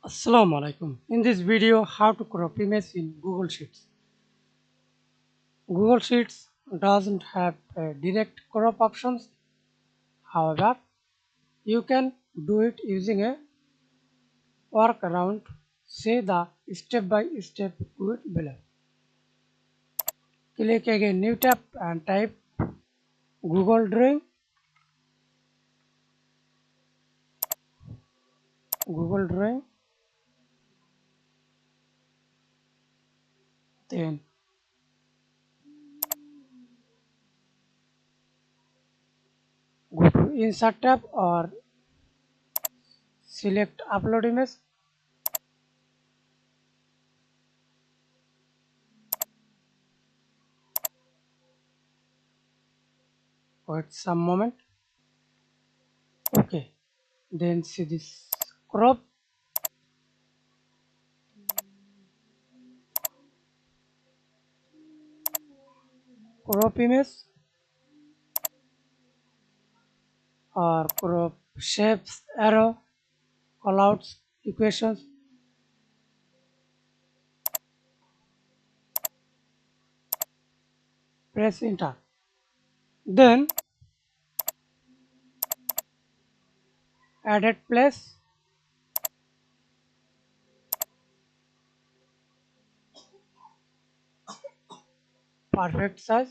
Assalamu Walaikum. In this video, how to crop image in Google Sheets. Google Sheets doesn't have direct crop options. However, you can do it using a workaround. See the step-by-step code below. Click again New tab and type Google Drawing. Google Drawing. Then go to Insert tab or select Upload Image. Wait some moment. Okay. Then see this crop. Crop image or crop shapes, arrow, callouts, equations. Press enter. Then edit place, perfect size.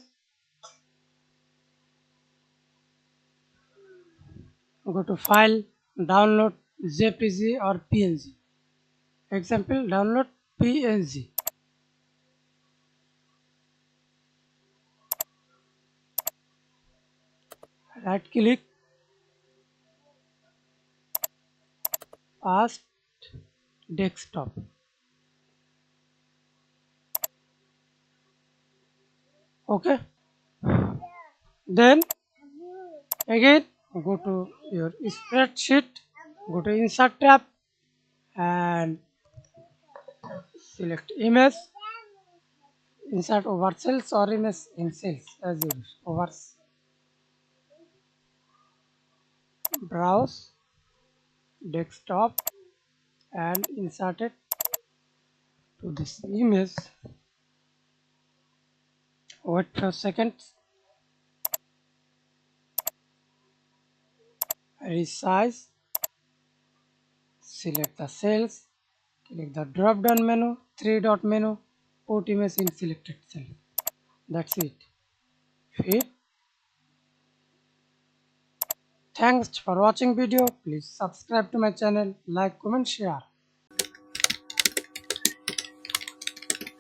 Go to file, download JPG or PNG. Example, download PNG. Right click, paste desktop. Okay. Then again go to your spreadsheet, go to insert tab and select image, insert over cells or image in cells as you wish. Over browse desktop and insert it to this image. Wait for seconds. Resize, select the cells, click the drop down menu, 3-dot menu, put image in selected cell. That's it. Fit. Thanks for watching video. Please subscribe to my channel, like, comment, share.